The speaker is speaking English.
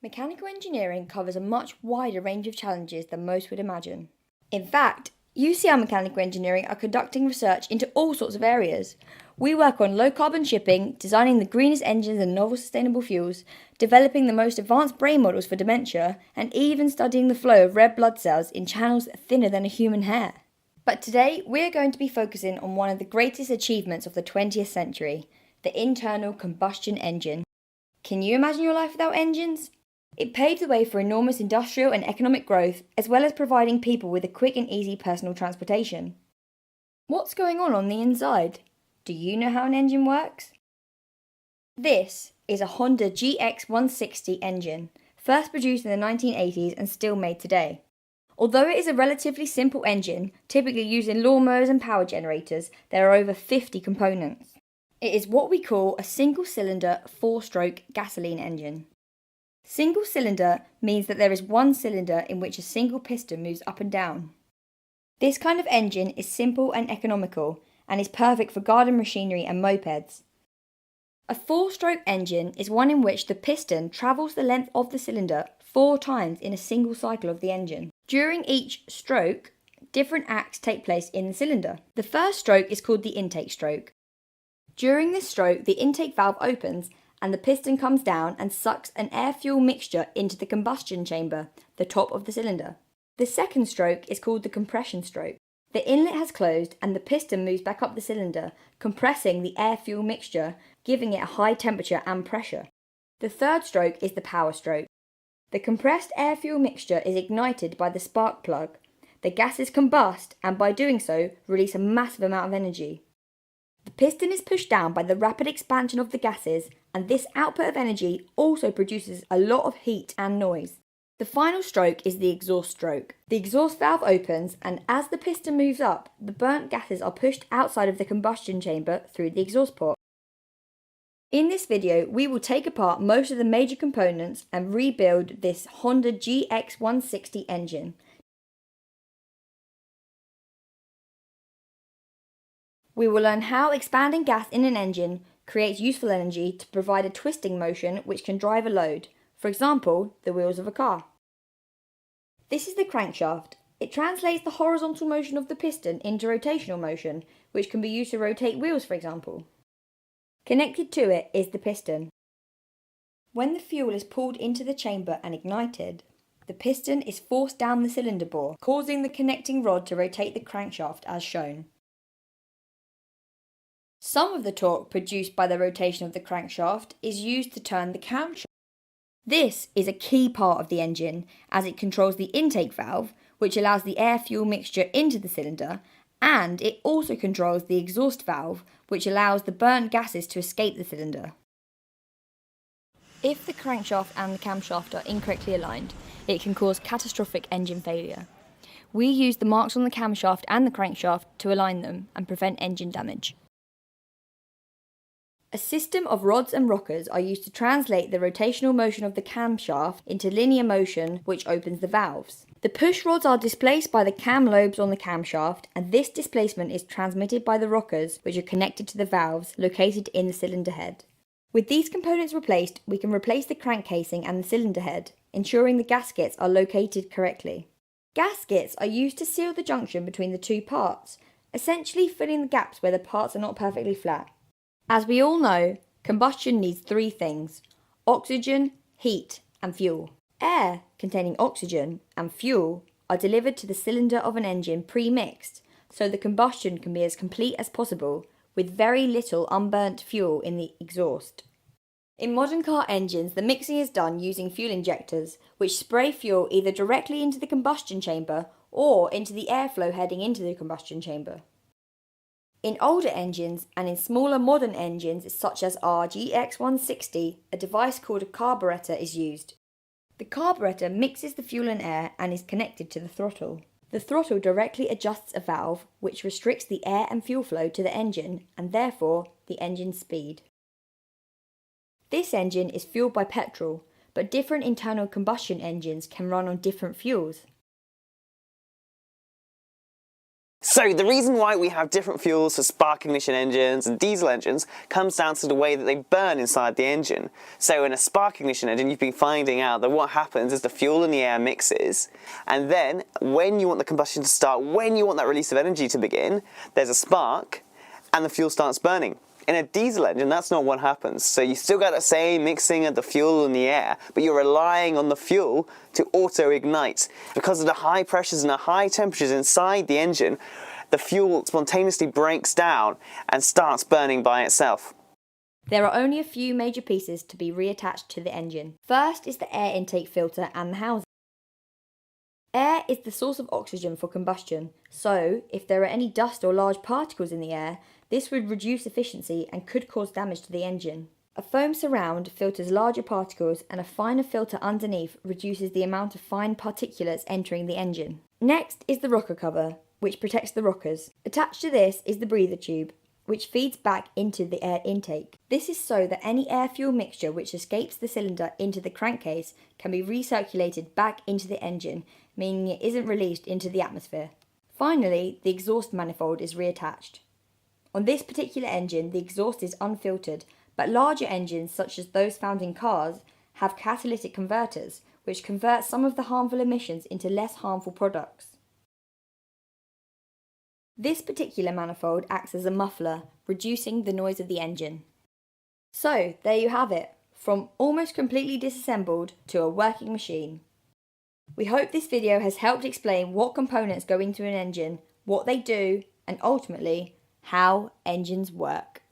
Mechanical engineering covers a much wider range of challenges than most would imagine. In fact, UCL Mechanical Engineering are conducting research into all sorts of areas. We work on low carbon shipping, designing the greenest engines and novel sustainable fuels, developing the most advanced brain models for dementia, and even studying the flow of red blood cells in channels thinner than a human hair. But today, we're going to be focusing on one of the greatest achievements of the 20th century, the internal combustion engine. Can you imagine your life without engines? It paved the way for enormous industrial and economic growth, as well as providing people with a quick and easy personal transportation. What's going on the inside? Do you know how an engine works? This is a Honda GX160 engine, first produced in the 1980s and still made today. Although it is a relatively simple engine, typically used in lawnmowers and power generators, there are over 50 components. It is what we call a single-cylinder, 4-stroke gasoline engine. Single cylinder means that there is one cylinder in which a single piston moves up and down. This kind of engine is simple and economical and is perfect for garden machinery and mopeds. A 4-stroke engine is one in which the piston travels the length of the cylinder 4 times in a single cycle of the engine. During each stroke, different acts take place in the cylinder. The first stroke is called the intake stroke. During this stroke, the intake valve opens and the piston comes down and sucks an air-fuel mixture into the combustion chamber, the top of the cylinder. The second stroke is called the compression stroke. The inlet has closed and the piston moves back up the cylinder, compressing the air-fuel mixture, giving it a high temperature and pressure. The third stroke is the power stroke. The compressed air-fuel mixture is ignited by the spark plug. The gases combust and by doing so release a massive amount of energy. The piston is pushed down by the rapid expansion of the gases, and this output of energy also produces a lot of heat and noise. The final stroke is the exhaust stroke. The exhaust valve opens, and as the piston moves up, the burnt gases are pushed outside of the combustion chamber through the exhaust port. In this video, we will take apart most of the major components and rebuild this Honda GX160 engine. We will learn how expanding gas in an engine creates useful energy to provide a twisting motion which can drive a load, for example, the wheels of a car. This is the crankshaft. It translates the horizontal motion of the piston into rotational motion, which can be used to rotate wheels, for example. Connected to it is the piston. When the fuel is pulled into the chamber and ignited, the piston is forced down the cylinder bore, causing the connecting rod to rotate the crankshaft as shown. Some of the torque produced by the rotation of the crankshaft is used to turn the camshaft. This is a key part of the engine as it controls the intake valve, which allows the air-fuel mixture into the cylinder, and it also controls the exhaust valve, which allows the burnt gases to escape the cylinder. If the crankshaft and the camshaft are incorrectly aligned, it can cause catastrophic engine failure. We use the marks on the camshaft and the crankshaft to align them and prevent engine damage. A system of rods and rockers are used to translate the rotational motion of the camshaft into linear motion, which opens the valves. The push rods are displaced by the cam lobes on the camshaft, and this displacement is transmitted by the rockers, which are connected to the valves located in the cylinder head. With these components replaced, we can replace the crank casing and the cylinder head, ensuring the gaskets are located correctly. Gaskets are used to seal the junction between the two parts, essentially filling the gaps where the parts are not perfectly flat. As we all know, combustion needs 3 things: oxygen, heat, and fuel. Air containing oxygen and fuel are delivered to the cylinder of an engine pre-mixed, so the combustion can be as complete as possible, with very little unburnt fuel in the exhaust. In modern car engines, the mixing is done using fuel injectors, which spray fuel either directly into the combustion chamber or into the airflow heading into the combustion chamber. In older engines and in smaller modern engines such as our GX160, a device called a carburetor is used. The carburetor mixes the fuel and air and is connected to the throttle. The throttle directly adjusts a valve which restricts the air and fuel flow to the engine and therefore the engine's speed. This engine is fueled by petrol, but different internal combustion engines can run on different fuels. So the reason why we have different fuels for spark ignition engines and diesel engines comes down to the way that they burn inside the engine. So in a spark ignition engine, you've been finding out that what happens is the fuel and the air mixes, and then when you want the combustion to start, when you want that release of energy to begin, there's a spark and the fuel starts burning. In a diesel engine, that's not what happens. So you still got the same mixing of the fuel and the air, but you're relying on the fuel to auto-ignite. Because of the high pressures and the high temperatures inside the engine, the fuel spontaneously breaks down and starts burning by itself. There are only a few major pieces to be reattached to the engine. First is the air intake filter and the housing. Air is the source of oxygen for combustion, so if there are any dust or large particles in the air, this would reduce efficiency and could cause damage to the engine. A foam surround filters larger particles, and a finer filter underneath reduces the amount of fine particulates entering the engine. Next is the rocker cover, which protects the rockers. Attached to this is the breather tube, which feeds back into the air intake. This is so that any air-fuel mixture which escapes the cylinder into the crankcase can be recirculated back into the engine, meaning it isn't released into the atmosphere. Finally, the exhaust manifold is reattached. On this particular engine, the exhaust is unfiltered, but larger engines, such as those found in cars, have catalytic converters, which convert some of the harmful emissions into less harmful products. This particular manifold acts as a muffler, reducing the noise of the engine. So, there you have it, from almost completely disassembled to a working machine. We hope this video has helped explain what components go into an engine, what they do, and ultimately, how engines work.